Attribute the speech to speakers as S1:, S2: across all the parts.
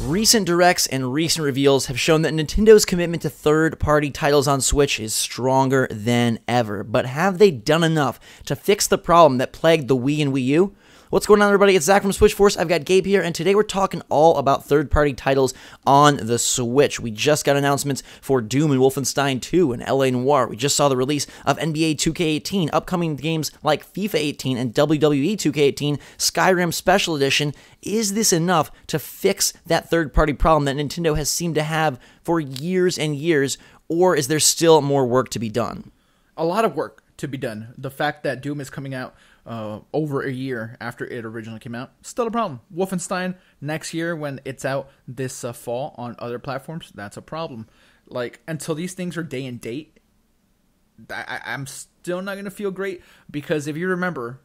S1: Recent directs and recent reveals have shown that Nintendo's commitment to third-party titles on Switch is stronger than ever. But have they done enough to fix the problem that plagued the Wii and Wii U? What's going on, everybody? It's Zach from Switch Force. I've got Gabe here, and today we're talking all about third-party titles on the Switch. We just got announcements for Doom and Wolfenstein 2 and LA Noire. We just saw the release of NBA 2K18, upcoming games like FIFA 18 and WWE 2K18, Skyrim Special Edition. Is this enough to fix that third-party problem that Nintendo has seemed to have for years and years, or is there still more work to be done?
S2: A lot of work to be done. The fact that Doom is coming out over a year after it originally came out, still a problem. Wolfenstein next year when it's out this fall on other platforms, that's a problem. Like, until these things are day and date, I'm still not going to feel great, because if you remember,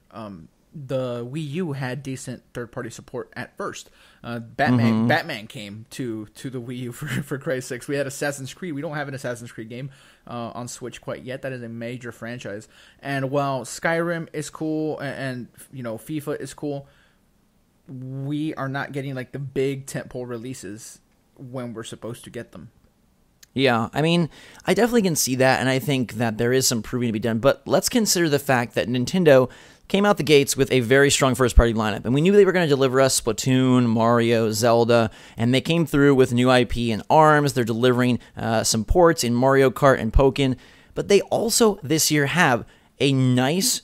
S2: the Wii U had decent third-party support at first. Batman came to the Wii U for Christ's sakes. We had Assassin's Creed. We don't have an Assassin's Creed game on Switch quite yet. That is a major franchise. And while Skyrim is cool and FIFA is cool, we are not getting like the big tentpole releases when we're supposed to get them.
S1: Yeah, I mean, I definitely can see that, and I think that there is some proving to be done. But let's consider the fact that Nintendo came out the gates with a very strong first-party lineup, and we knew they were going to deliver us Splatoon, Mario, Zelda, and they came through with new IP in ARMS. They're delivering some ports in Mario Kart and Pokken, but they also this year have a nice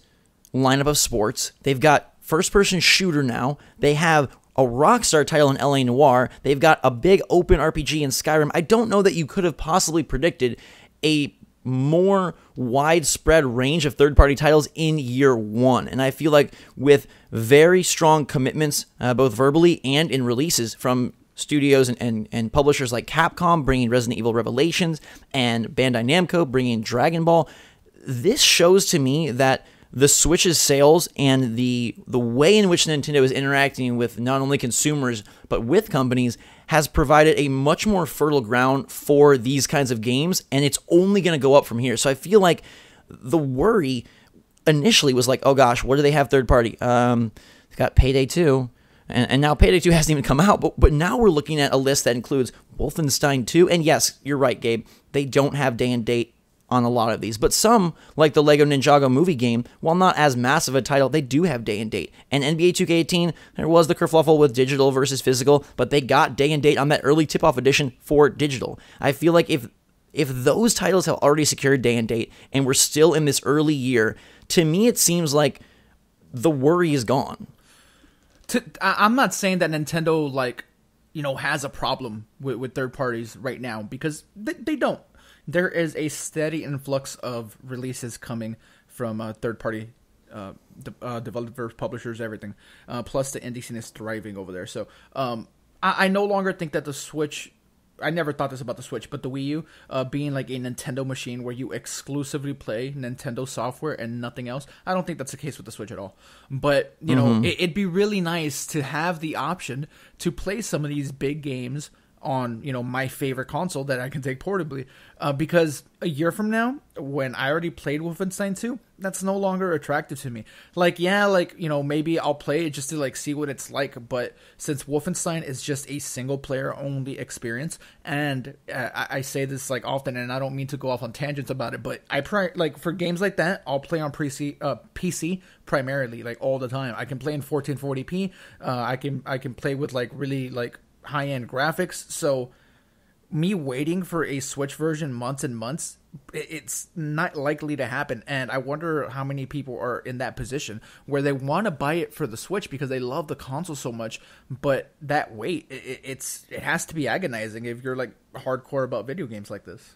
S1: lineup of sports. They've got first-person shooter now. They have a Rockstar title in LA Noire. They've got a big open RPG in Skyrim. I don't know that you could have possibly predicted a more widespread range of third-party titles in year one. And I feel like with very strong commitments, both verbally and in releases from studios and publishers like Capcom bringing Resident Evil Revelations and Bandai Namco bringing Dragon Ball, this shows to me that the Switch's sales and the way in which Nintendo is interacting with not only consumers but with companies has provided a much more fertile ground for these kinds of games, and it's only going to go up from here. So I feel like the worry initially was like, oh gosh, what do they have third party? They've got Payday 2, and now Payday 2 hasn't even come out, but now we're looking at a list that includes Wolfenstein 2, and yes, you're right, Gabe, they don't have day and date on a lot of these, but some, like the Lego Ninjago movie game, while not as massive a title, they do have day and date. And NBA 2K18, there was the kerfluffle with digital versus physical, but they got day and date on that early tip-off edition for digital. I feel like if those titles have already secured day and date, and we're still in this early year, to me it seems like the worry is gone.
S2: I'm not saying that Nintendo has a problem with third parties right now, because they don't. There is a steady influx of releases coming from third-party developers, publishers, everything. Plus, the indie scene is thriving over there. So, I no longer think that the Switch... I never thought this about the Switch, but the Wii U being like a Nintendo machine where you exclusively play Nintendo software and nothing else, I don't think that's the case with the Switch at all. But, it'd be really nice to have the option to play some of these big games on my favorite console that I can take portably, because a year from now, when I already played Wolfenstein 2, that's no longer attractive to me. Maybe I'll play it just to see what it's like, but since Wolfenstein is just a single player only experience, and I say this often, and I don't mean to go off on tangents about it, but for games like that, I'll play on PC primarily, all the time. I can play in 1440p. I can play with really high-end graphics, so me waiting for a Switch version months and months, it's not likely to happen. And I wonder how many people are in that position where they want to buy it for the Switch because they love the console so much, but that wait, it has to be agonizing if you're hardcore about video games like this.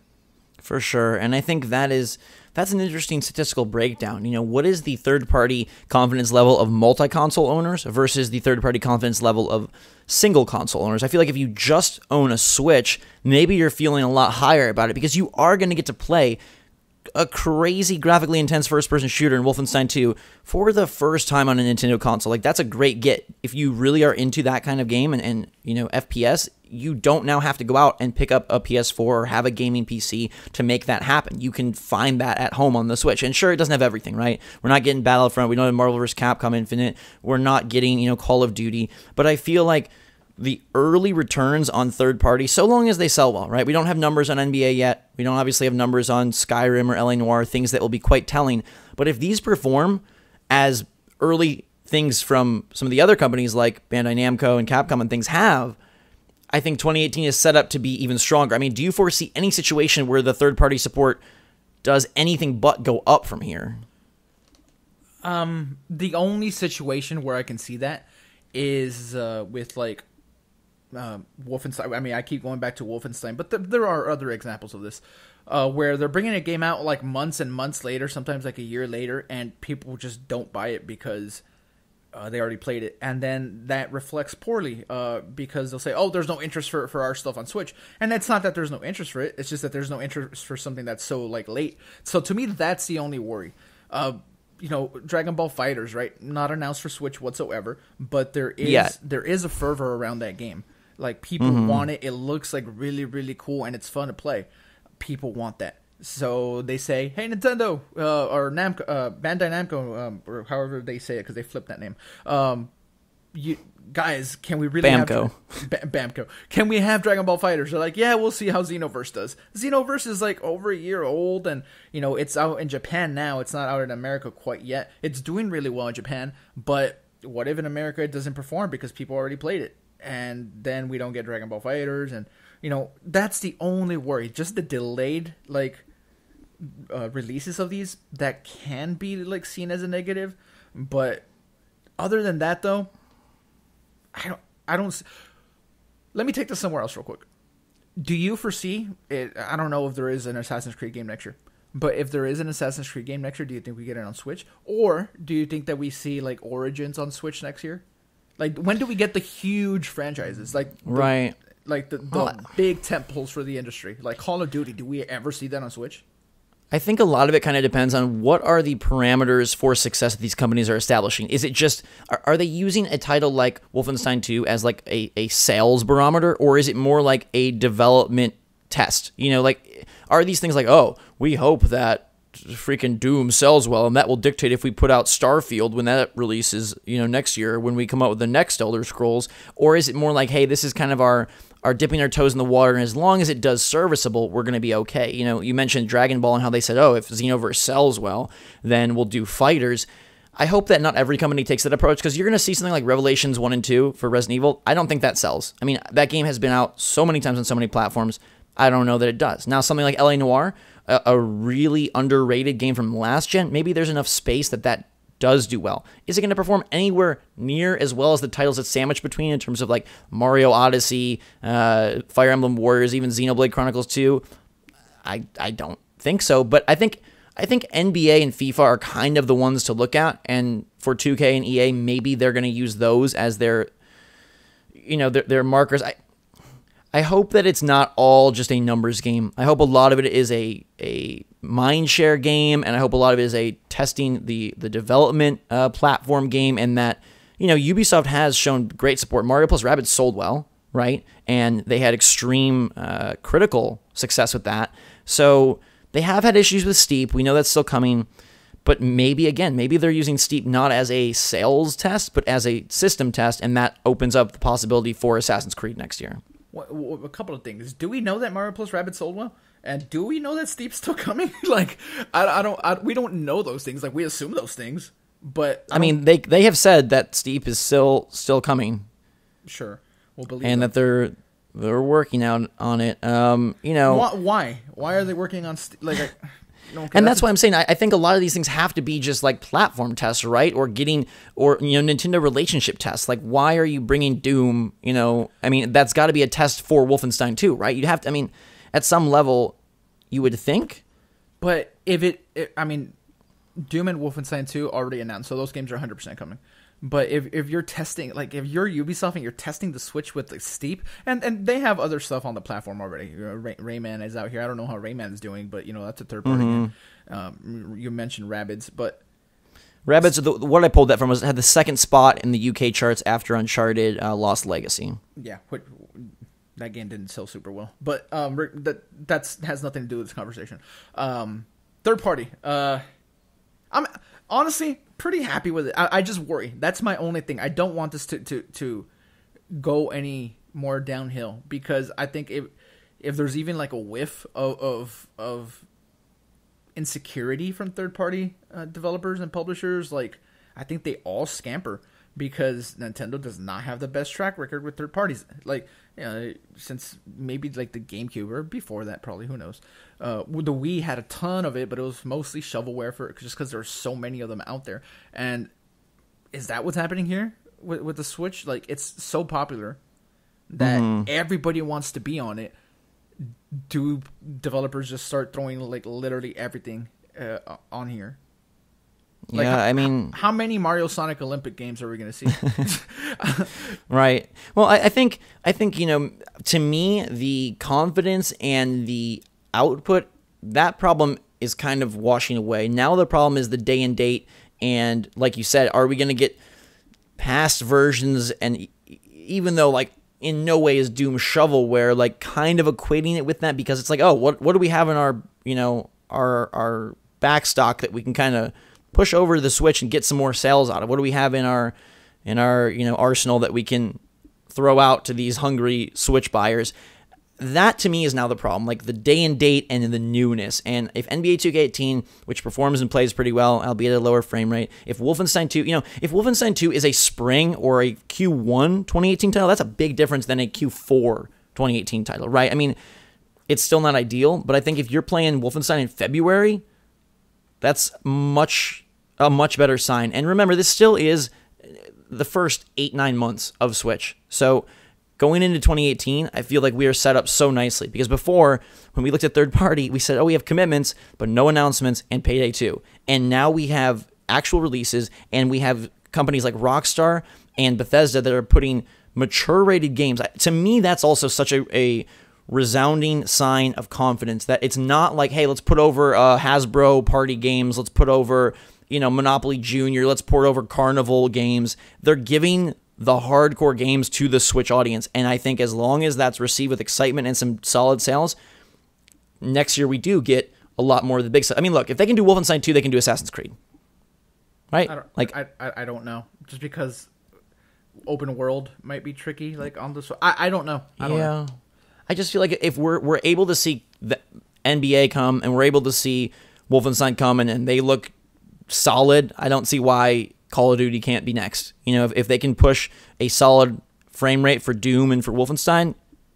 S1: For sure, and I think that's an interesting statistical breakdown. What is the third-party confidence level of multi-console owners versus the third-party confidence level of single-console owners? I feel like if you just own a Switch, maybe you're feeling a lot higher about it because you are going to get to play a crazy graphically intense first-person shooter in Wolfenstein 2 for the first time on a Nintendo console. That's a great get. If you really are into that kind of game and FPS, you don't now have to go out and pick up a PS4 or have a gaming PC to make that happen. You can find that at home on the Switch. And sure, it doesn't have everything, right? We're not getting Battlefront. We don't have Marvel vs. Capcom Infinite. We're not getting, Call of Duty. But I feel like the early returns on third party, so long as they sell well, right? We don't have numbers on NBA yet. We don't obviously have numbers on Skyrim or LA Noire, things that will be quite telling. But if these perform as early things from some of the other companies like Bandai Namco and Capcom and things have, I think 2018 is set up to be even stronger. I mean, do you foresee any situation where the third party support does anything but go up from here?
S2: The only situation where I can see that is with like Wolfenstein. I mean, I keep going back to Wolfenstein, but there are other examples of this where they're bringing a game out like months and months later, sometimes like a year later, and people just don't buy it because they already played it, and then that reflects poorly because they'll say, "Oh, there's no interest for our stuff on Switch," and it's not that there's no interest for it; it's just that there's no interest for something that's so like late. So to me, that's the only worry. Dragon Ball FighterZ, right? Not announced for Switch whatsoever, but there is a fervor around that game. Like, people want it. It looks like really, really cool, and it's fun to play. People want that. So they say, hey, Nintendo, or Namco, Bandai Namco, or however they say it, because they flipped that name. You guys, can we really
S1: Bamco.
S2: Bamco. Can we have Dragon Ball FighterZ? They're like, yeah, we'll see how Xenoverse does. Xenoverse is like over a year old, and it's out in Japan now. It's not out in America quite yet. It's doing really well in Japan, but what if in America it doesn't perform because people already played it? And then we don't get Dragon Ball FighterZ, and that's the only worry. Just the delayed releases of these that can be like seen as a negative, but other than that, though, I don't. Let me take this somewhere else real quick. Do you foresee it? I don't know if there is an Assassin's Creed game next year, but if there is an Assassin's Creed game next year, do you think we get it on Switch, or do you think that we see like Origins on Switch next year? Like, when do we get the huge franchises? Like,
S1: right.
S2: Like the big tentpoles for the industry, like Call of Duty. Do we ever see that on Switch?
S1: I think a lot of it kind of depends on what are the parameters for success that these companies are establishing. Is it just, are they using a title like Wolfenstein 2 as like a sales barometer, or is it more like a development test? Like, are these things like, oh, we hope that freaking Doom sells well, and that will dictate if we put out Starfield when that releases, next year, when we come out with the next Elder Scrolls? Or is it more like, hey, this is kind of our dipping our toes in the water, and as long as it does serviceable, we're going to be okay. You mentioned Dragon Ball and how they said, oh, if Xenoverse sells well, then we'll do fighters. I hope that not every company takes that approach, because you're going to see something like Revelations 1 and 2 for Resident Evil. I don't think that sells. I mean, that game has been out so many times on so many platforms. I don't know that it does. Now, something like LA Noire, a really underrated game from last gen, maybe there's enough space that does do well. Is it going to perform anywhere near as well as the titles it's sandwiched between in terms of like Mario Odyssey, Fire Emblem Warriors, even Xenoblade Chronicles 2? I don't think so, but I think NBA and FIFA are kind of the ones to look at, and for 2K and EA, maybe they're going to use those as their markers. I hope that it's not all just a numbers game. I hope a lot of it is a mind share game, and I hope a lot of it is a testing the development platform game, and that, Ubisoft has shown great support. Mario plus Rabbids sold well, right? And they had extreme critical success with that. So they have had issues with Steep. We know that's still coming. But maybe they're using Steep not as a sales test, but as a system test, and that opens up the possibility for Assassin's Creed next year.
S2: A couple of things. Do we know that Mario plus Rabbids sold well? And do we know that Steep's still coming? Like, we don't know those things. Like, we assume those things. But
S1: I mean, they have said that Steep is still coming.
S2: Sure, we'll believe.
S1: And that they're working out on it.
S2: Why? Why are they working on Steep?
S1: And that's why I'm saying I think a lot of these things have to be just like platform tests, right? Or Nintendo relationship tests. Like, why are you bringing Doom? I mean, that's got to be a test for Wolfenstein 2, right? You'd have to. I mean, at some level, you would think.
S2: But if I mean, Doom and Wolfenstein 2 already announced, so those games are 100% coming. But if you're testing, like, if you're Ubisoft and you're testing the Switch with, like, Steep, and they have other stuff on the platform already. Rayman is out here. I don't know how Rayman is doing, but, that's a third-party game. You mentioned Rabbids, but...
S1: Rabbids, what I pulled that from was had the second spot in the UK charts after Uncharted Lost Legacy.
S2: Yeah, that game didn't sell super well. But that has nothing to do with this conversation. Third party. I'm honestly pretty happy with it. I just worry. That's my only thing. I don't want this to go any more downhill, because I think if there's even like a whiff of insecurity from third party developers and publishers, like I think they all scamper, because Nintendo does not have the best track record with third parties. Like, you know, since maybe like the GameCube or before that, probably, who knows. The Wii had a ton of it, but it was mostly shovelware just because there's so many of them out there. And is that what's happening here with the Switch? Like, it's so popular that everybody wants to be on it. Do developers just start throwing like literally everything on here? Like,
S1: yeah, I mean,
S2: how many Mario Sonic Olympic games are we going to see?
S1: Right. Well, I think you know, to me, the confidence and the output, that problem is kind of washing away. Now the problem is the day and date, and like you said, are we going to get past versions? And even though like in no way is Doom shovelware, like kind of equating it with that, because it's like, oh, what do we have in our, you know, our backstock that we can kind of push over to the Switch and get some more sales out of? What do we have in our you know, arsenal that we can throw out to these hungry Switch buyers? That to me is now the problem, like the day and date and the newness. And if NBA 2K18, which performs and plays pretty well, albeit at a lower frame rate, if Wolfenstein 2, you know, if Wolfenstein 2 is a spring or a Q1 2018 title, that's a big difference than a Q4 2018 title, right? I mean, it's still not ideal, but I think if you're playing Wolfenstein in February, that's a much better sign. And remember, this still is the first 8-9 months of Switch. So going into 2018, I feel like we are set up so nicely, because before, when we looked at third party, we said, oh, we have commitments, but no announcements, and Payday 2. And now we have actual releases, and we have companies like Rockstar and Bethesda that are putting mature rated games. To me, that's also such a resounding sign of confidence, that it's not like, hey, let's put over Hasbro party games, let's put over, you know, Monopoly Junior, let's port over Carnival games. They're giving the hardcore games to the Switch audience, and I think as long as that's received with excitement and some solid sales, next year we do get a lot more of the big stuff. I mean, look, if they can do Wolfenstein 2, they can do Assassin's Creed, right?
S2: I don't know, just because open world might be tricky, like on the. I don't know. I don't know.
S1: I just feel like if we're able to see the NBA come and we're able to see Wolfenstein come and they look solid, I don't see why Call of Duty can't be next. You know, if they can push a solid frame rate for Doom and for Wolfenstein,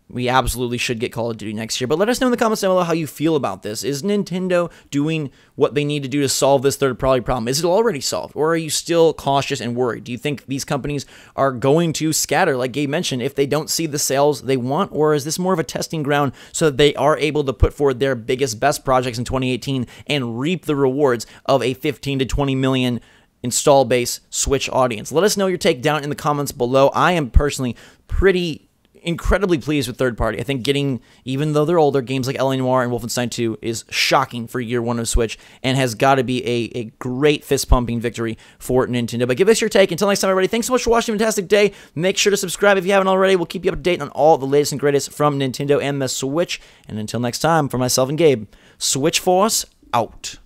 S1: we absolutely should get Call of Duty next year. But let us know in the comments down below how you feel about this. Is Nintendo doing what they need to do to solve this third-party problem? Is it already solved, or are you still cautious and worried? Do you think these companies are going to scatter, like Gabe mentioned, if they don't see the sales they want, or is this more of a testing ground so that they are able to put forward their biggest, best projects in 2018 and reap the rewards of a 15 to 20 million install base Switch audience? Let us know your take down in the comments below. I am personally incredibly pleased with third party. I think getting, even though they're older, games like L.A. Noire and Wolfenstein 2 is shocking for year one of Switch, and has got to be a great fist-pumping victory for Nintendo. But give us your take. Until next time, everybody, thanks so much for watching. Fantastic day. Make sure to subscribe if you haven't already. We'll keep you up to date on all the latest and greatest from Nintendo and the Switch. And until next time, for myself and Gabe, Switch Force out.